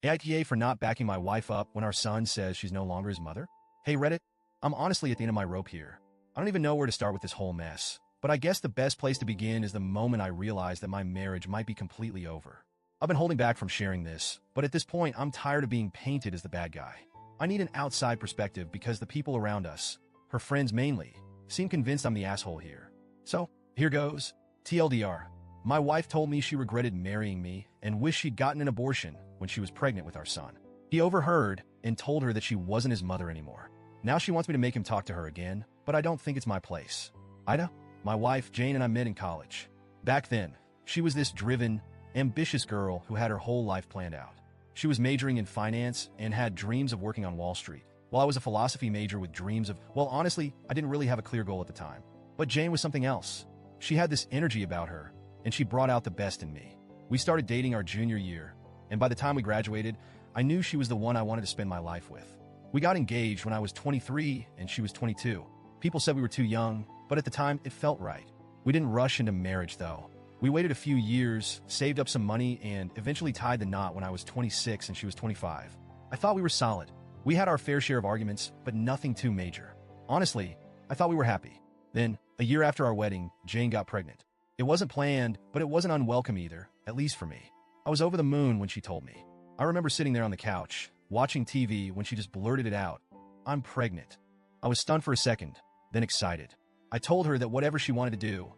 AITA for not backing my wife up when our son says she's no longer his mother? Hey Reddit, I'm honestly at the end of my rope here. I don't even know where to start with this whole mess. But I guess the best place to begin is the moment I realized that my marriage might be completely over. I've been holding back from sharing this, but at this point I'm tired of being painted as the bad guy. I need an outside perspective because the people around us, her friends mainly, seem convinced I'm the asshole here. So, here goes. TLDR. My wife told me she regretted marrying me and wished she'd gotten an abortion when she was pregnant with our son. He overheard and told her that she wasn't his mother anymore. Now she wants me to make him talk to her again, but I don't think it's my place. AITA? My wife, Jane, and I met in college. Back then, she was this driven, ambitious girl who had her whole life planned out. She was majoring in finance and had dreams of working on Wall Street, while I was a philosophy major with dreams of, well, honestly, I didn't really have a clear goal at the time. But Jane was something else. She had this energy about her, and she brought out the best in me. We started dating our junior year, and by the time we graduated, I knew she was the one I wanted to spend my life with. We got engaged when I was 23 and she was 22. People said we were too young, but at the time, it felt right. We didn't rush into marriage, though. We waited a few years, saved up some money, and eventually tied the knot when I was 26 and she was 25. I thought we were solid. We had our fair share of arguments, but nothing too major. Honestly, I thought we were happy. Then, a year after our wedding, Jane got pregnant. It wasn't planned, but it wasn't unwelcome either, at least for me. I was over the moon when she told me. I remember sitting there on the couch, watching TV when she just blurted it out. I'm pregnant. I was stunned for a second, then excited. I told her that whatever she wanted to do,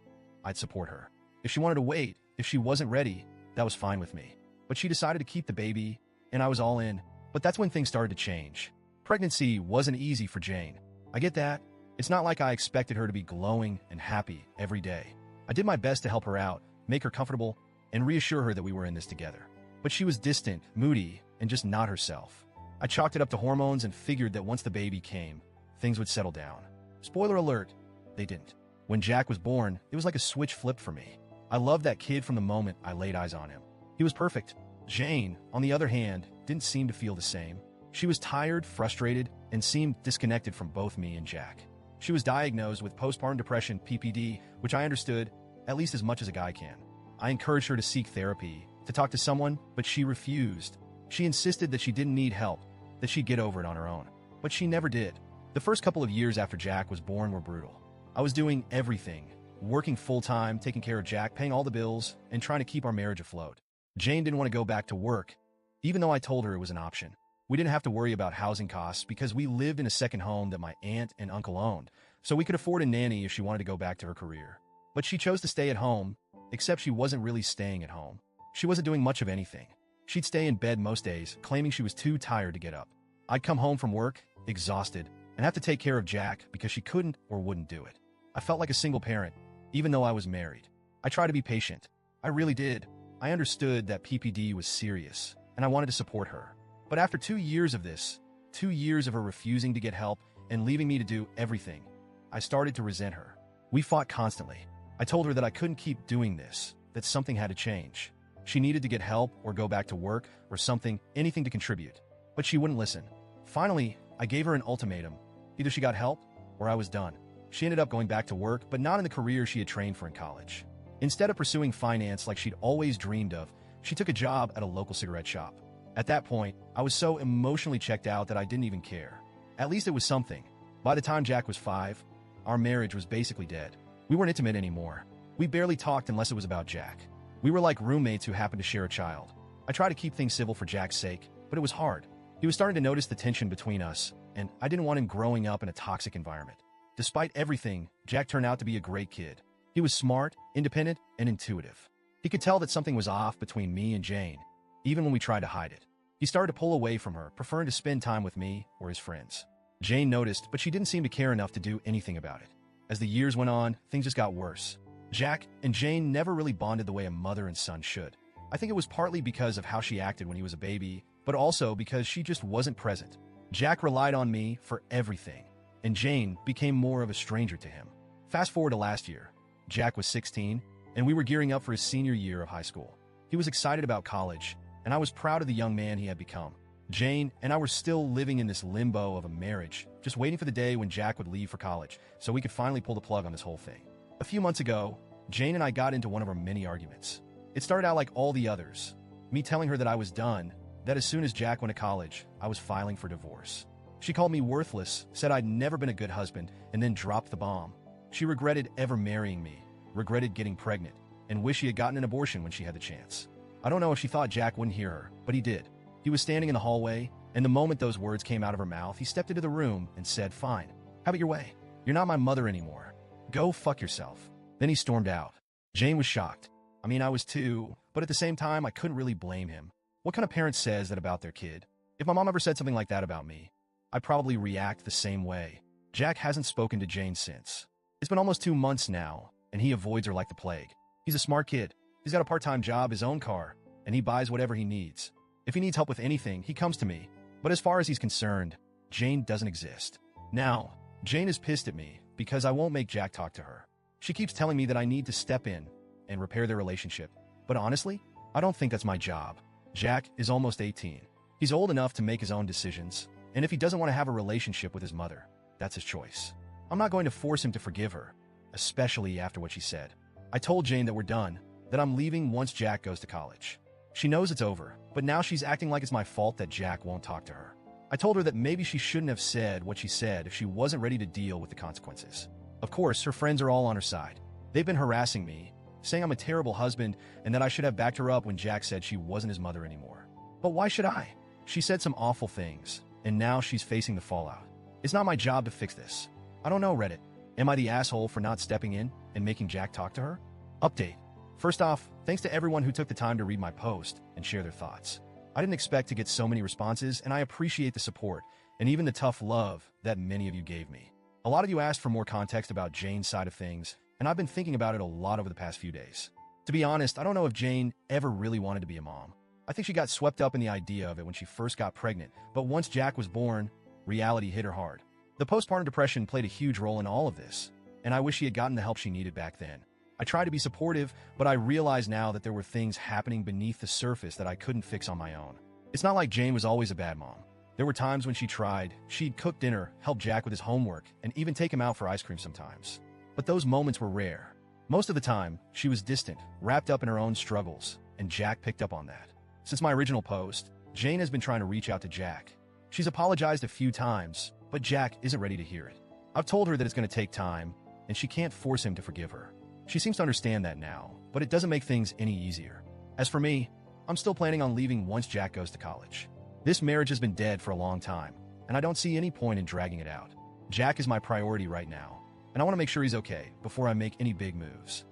I'd support her. If she wanted to wait, if she wasn't ready, that was fine with me. But she decided to keep the baby, and I was all in. But that's when things started to change. Pregnancy wasn't easy for Jane. I get that. It's not like I expected her to be glowing and happy every day. I did my best to help her out, make her comfortable, and reassure her that we were in this together. But she was distant, moody, and just not herself. I chalked it up to hormones and figured that once the baby came, things would settle down. Spoiler alert, they didn't. When Jack was born, it was like a switch flipped for me. I loved that kid from the moment I laid eyes on him. He was perfect. Jane, on the other hand, didn't seem to feel the same. She was tired, frustrated, and seemed disconnected from both me and Jack. She was diagnosed with postpartum depression, PPD, which I understood, at least as much as a guy can. I encouraged her to seek therapy, to talk to someone, but she refused. She insisted that she didn't need help, that she'd get over it on her own. But she never did. The first couple of years after Jack was born were brutal. I was doing everything, working full-time, taking care of Jack, paying all the bills, and trying to keep our marriage afloat. Jane didn't want to go back to work, even though I told her it was an option. We didn't have to worry about housing costs because we lived in a second home that my aunt and uncle owned, so we could afford a nanny if she wanted to go back to her career. But she chose to stay at home, except she wasn't really staying at home. She wasn't doing much of anything. She'd stay in bed most days, claiming she was too tired to get up. I'd come home from work, exhausted, and have to take care of Jack because she couldn't or wouldn't do it. I felt like a single parent, even though I was married. I tried to be patient. I really did. I understood that PPD was serious, and I wanted to support her. But after 2 years of this, 2 years of her refusing to get help and leaving me to do everything, I started to resent her. We fought constantly. I told her that I couldn't keep doing this, that something had to change. She needed to get help or go back to work or something, anything to contribute. But she wouldn't listen. Finally, I gave her an ultimatum. Either she got help or I was done. She ended up going back to work, but not in the career she had trained for in college. Instead of pursuing finance like she'd always dreamed of, she took a job at a local cigarette shop. At that point, I was so emotionally checked out that I didn't even care. At least it was something. By the time Jack was 5, our marriage was basically dead. We weren't intimate anymore. We barely talked unless it was about Jack. We were like roommates who happened to share a child. I tried to keep things civil for Jack's sake, but it was hard. He was starting to notice the tension between us, and I didn't want him growing up in a toxic environment. Despite everything, Jack turned out to be a great kid. He was smart, independent, and intuitive. He could tell that something was off between me and Jane, even when we tried to hide it. He started to pull away from her, preferring to spend time with me or his friends. Jane noticed, but she didn't seem to care enough to do anything about it. As the years went on, things just got worse. Jack and Jane never really bonded the way a mother and son should. I think it was partly because of how she acted when he was a baby, but also because she just wasn't present. Jack relied on me for everything, and Jane became more of a stranger to him. Fast forward to last year. Jack was 16, and we were gearing up for his senior year of high school. He was excited about college, and I was proud of the young man he had become. Jane and I were still living in this limbo of a marriage, just waiting for the day when Jack would leave for college, so we could finally pull the plug on this whole thing. A few months ago, Jane and I got into one of our many arguments. It started out like all the others, me telling her that I was done, that as soon as Jack went to college, I was filing for divorce. She called me worthless, said I'd never been a good husband, and then dropped the bomb. She regretted ever marrying me, regretted getting pregnant, and wished she had gotten an abortion when she had the chance. I don't know if she thought Jack wouldn't hear her, but he did. He was standing in the hallway, and the moment those words came out of her mouth, he stepped into the room and said, "Fine, have it your way. You're not my mother anymore. Go fuck yourself." Then he stormed out. Jane was shocked. I mean, I was too, but at the same time, I couldn't really blame him. What kind of parent says that about their kid? If my mom ever said something like that about me, I'd probably react the same way. Jack hasn't spoken to Jane since. It's been almost 2 months now, and he avoids her like the plague. He's a smart kid. He's got a part-time job, his own car, and he buys whatever he needs. If he needs help with anything, he comes to me. But as far as he's concerned, Jane doesn't exist. Now, Jane is pissed at me because I won't make Jack talk to her. She keeps telling me that I need to step in and repair their relationship. But honestly, I don't think that's my job. Jack is almost 18. He's old enough to make his own decisions, and if he doesn't want to have a relationship with his mother, that's his choice. I'm not going to force him to forgive her, especially after what she said. I told Jane that we're done, that I'm leaving once Jack goes to college. She knows it's over, but now she's acting like it's my fault that Jack won't talk to her. I told her that maybe she shouldn't have said what she said if she wasn't ready to deal with the consequences. Of course, her friends are all on her side. They've been harassing me, saying I'm a terrible husband and that I should have backed her up when Jack said she wasn't his mother anymore. But why should I? She said some awful things, and now she's facing the fallout. It's not my job to fix this. I don't know, Reddit. Am I the asshole for not stepping in and making Jack talk to her? Update. First off, thanks to everyone who took the time to read my post and share their thoughts. I didn't expect to get so many responses, and I appreciate the support and even the tough love that many of you gave me. A lot of you asked for more context about Jane's side of things, and I've been thinking about it a lot over the past few days. To be honest, I don't know if Jane ever really wanted to be a mom. I think she got swept up in the idea of it when she first got pregnant, but once Jack was born, reality hit her hard. The postpartum depression played a huge role in all of this, and I wish she had gotten the help she needed back then. I tried to be supportive, but I realize now that there were things happening beneath the surface that I couldn't fix on my own. It's not like Jane was always a bad mom. There were times when she tried. She'd cook dinner, help Jack with his homework, and even take him out for ice cream sometimes. But those moments were rare. Most of the time, she was distant, wrapped up in her own struggles, and Jack picked up on that. Since my original post, Jane has been trying to reach out to Jack. She's apologized a few times, but Jack isn't ready to hear it. I've told her that it's going to take time, and she can't force him to forgive her. She seems to understand that now, but it doesn't make things any easier. As for me, I'm still planning on leaving once Jack goes to college. This marriage has been dead for a long time, and I don't see any point in dragging it out. Jack is my priority right now, and I want to make sure he's okay before I make any big moves.